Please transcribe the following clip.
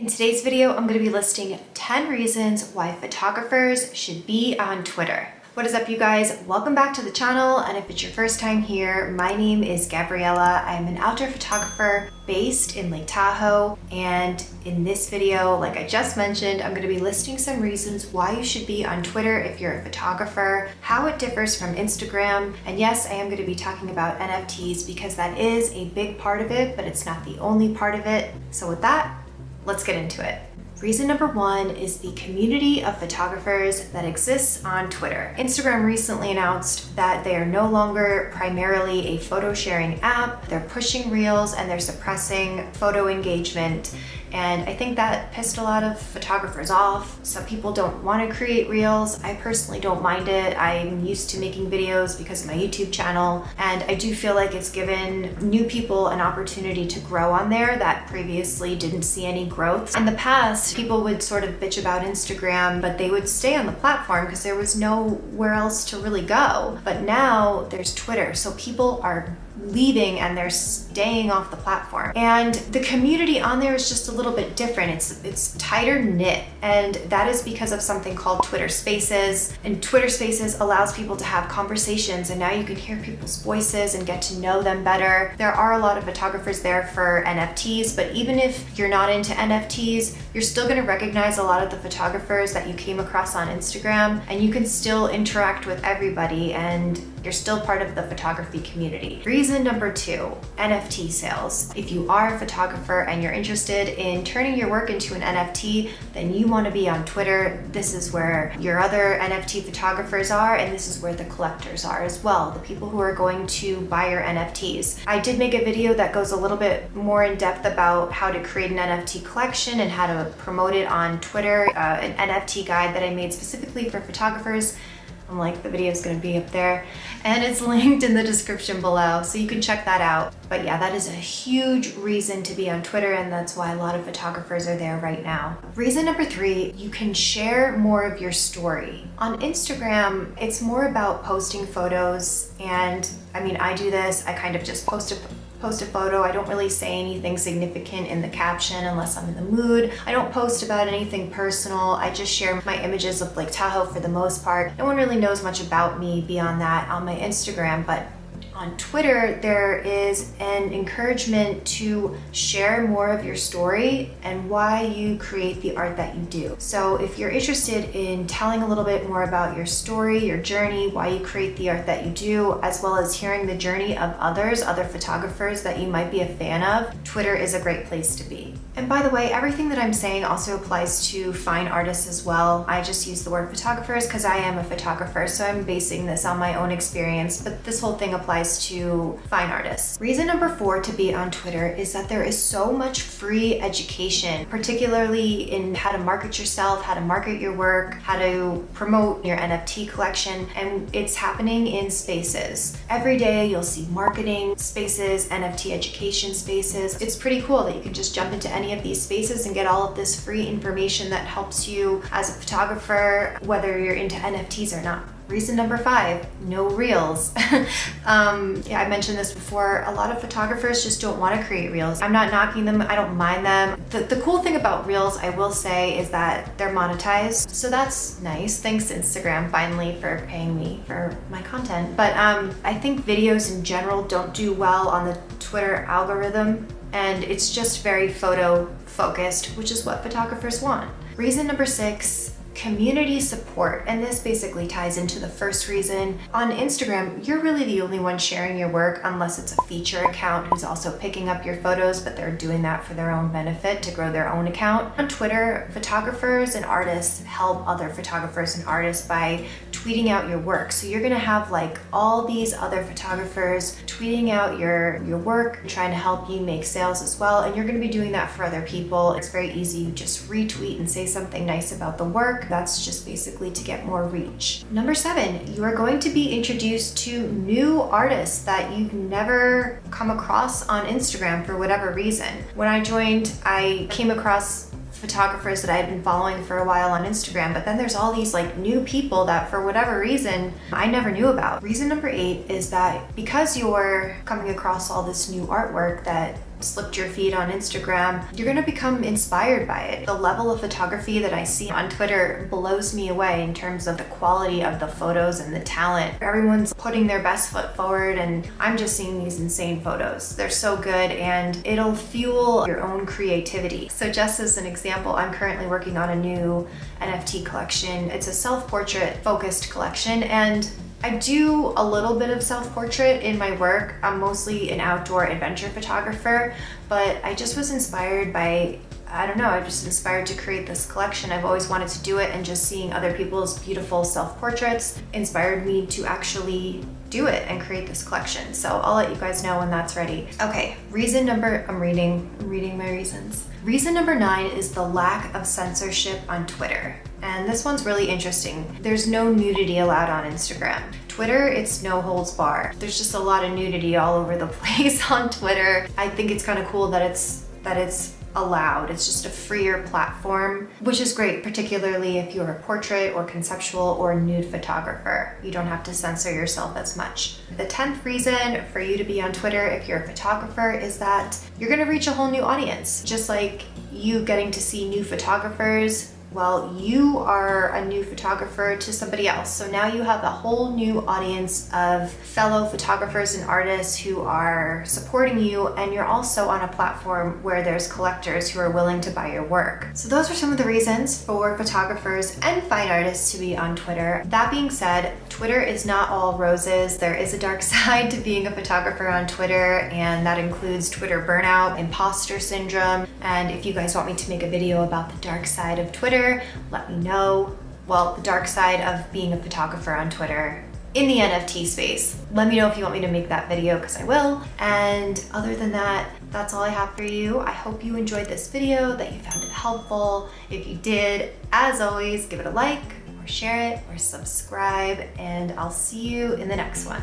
In today's video, I'm going to be listing 10 reasons why photographers should be on Twitter. What is up, you guys? Welcome back to the channel, and if it's your first time here, my name is Gabriella. I'm an outdoor photographer based in Lake Tahoe, and in this video, like I just mentioned, I'm going to be listing some reasons why you should be on Twitter if you're a photographer, how it differs from Instagram, and yes, I am going to be talking about NFTs because that is a big part of it, but it's not the only part of it. So with that, let's get into it. Reason number one is the community of photographers that exists on Twitter. Instagram recently announced that they are no longer primarily a photo sharing app. They're pushing reels and they're suppressing photo engagement. And I think that pissed a lot of photographers off. Some people don't want to create reels. I personally don't mind it. I'm used to making videos because of my YouTube channel. And I do feel like it's given new people an opportunity to grow on there that previously didn't see any growth. In the past, people would sort of bitch about Instagram, but they would stay on the platform because there was nowhere else to really go. But now there's Twitter, so people are leaving and they're staying off the platform. And the community on there is just a little bit different. It's tighter knit, and that is because of something called Twitter Spaces. And Twitter Spaces allows people to have conversations, and now you can hear people's voices and get to know them better. There are a lot of photographers there for NFTs, but even if you're not into NFTs, you're still going to recognize a lot of the photographers that you came across on Instagram, and you can still interact with everybody, and you're still part of the photography community. Reason number two, NFT sales. If you are a photographer and you're interested in turning your work into an NFT, then you want to be on Twitter. This is where your other NFT photographers are, and this is where the collectors are as well, the people who are going to buy your NFTs. I did make a video that goes a little bit more in depth about how to create an NFT collection and how to promote it on Twitter, an NFT guide that I made specifically for photographers. The video is going to be up there, and it's linked in the description below, so you can check that out. But yeah, that is a huge reason to be on Twitter, and that's why a lot of photographers are there right now. Reason number three, you can share more of your story. On Instagram, it's more about posting photos, and I mean, I do this, I kind of just post a photo. I don't really say anything significant in the caption unless I'm in the mood. I don't post about anything personal. I just share my images of Lake Tahoe for the most part. No one really knows much about me beyond that on my Instagram, but on Twitter, there is an encouragement to share more of your story and why you create the art that you do. So if you're interested in telling a little bit more about your story, your journey, why you create the art that you do, as well as hearing the journey of other photographers that you might be a fan of, Twitter is a great place to be. And by the way, everything that I'm saying also applies to fine artists as well. I just use the word photographers because I am a photographer, so I'm basing this on my own experience, but this whole thing applies to fine artists. Reason number four to be on Twitter is that there is so much free education, particularly in how to market yourself, how to market your work, how to promote your NFT collection, and it's happening in spaces. Every day you'll see marketing spaces, NFT education spaces. It's pretty cool that you can just jump into any of these spaces and get all of this free information that helps you as a photographer, whether you're into NFTs or not. Reason number five, no reels. Yeah, I mentioned this before. A lot of photographers just don't want to create reels. I'm not knocking them. I don't mind them. The cool thing about reels, I will say, is that they're monetized. So that's nice. Thanks Instagram finally for paying me for my content. But I think videos in general don't do well on the Twitter algorithm, and it's just very photo focused, which is what photographers want. Reason number six, community support, and this basically ties into the first reason. On Instagram, you're really the only one sharing your work unless it's a feature account who's also picking up your photos, but they're doing that for their own benefit to grow their own account. On Twitter, photographers and artists help other photographers and artists by tweeting out your work. So you're gonna have like all these other photographers tweeting out your work, trying to help you make sales as well, and you're gonna be doing that for other people. It's very easy. You just retweet and say something nice about the work. That's just basically to get more reach. Number seven, you are going to be introduced to new artists that you've never come across on Instagram for whatever reason. When I joined, I came across photographers that I had been following for a while on Instagram, but then there's all these like new people that for whatever reason I never knew about. Reason number 8 is that because you're coming across all this new artwork that slipped your feed on Instagram, you're gonna become inspired by it. The level of photography that I see on Twitter blows me away in terms of the quality of the photos and the talent. Everyone's putting their best foot forward, and I'm just seeing these insane photos. They're so good, and it'll fuel your own creativity. So just as an example, I'm currently working on a new NFT collection. It's a self-portrait focused collection, and I do a little bit of self-portrait in my work. I'm mostly an outdoor adventure photographer, but I just was inspired by, I don't know, I was just inspired to create this collection. I've always wanted to do it, and just seeing other people's beautiful self-portraits inspired me to actually do it and create this collection. So I'll let you guys know when that's ready. Okay, I'm reading my reasons. Reason number 9 is the lack of censorship on Twitter. And this one's really interesting. There's no nudity allowed on Instagram. Twitter, it's no holds bar. There's just a lot of nudity all over the place on Twitter. I think it's kind of cool that it's allowed. It's just a freer platform, which is great, particularly if you're a portrait or conceptual or nude photographer. You don't have to censor yourself as much. The 10th reason for you to be on Twitter if you're a photographer is that you're gonna reach a whole new audience. Just like you getting to see new photographers, well, you are a new photographer to somebody else. So now you have a whole new audience of fellow photographers and artists who are supporting you, and you're also on a platform where there's collectors who are willing to buy your work. So those are some of the reasons for photographers and fine artists to be on Twitter. That being said, Twitter is not all roses. There is a dark side to being a photographer on Twitter, and that includes Twitter burnout, imposter syndrome. And if you guys want me to make a video about the dark side of Twitter, let me know. Well, the dark side of being a photographer on Twitter in the NFT space. Let me know if you want me to make that video, because I will. And other than that, that's all I have for you. I hope you enjoyed this video, that you found it helpful. If you did, as always, give it a like, or share it, or subscribe, and I'll see you in the next one.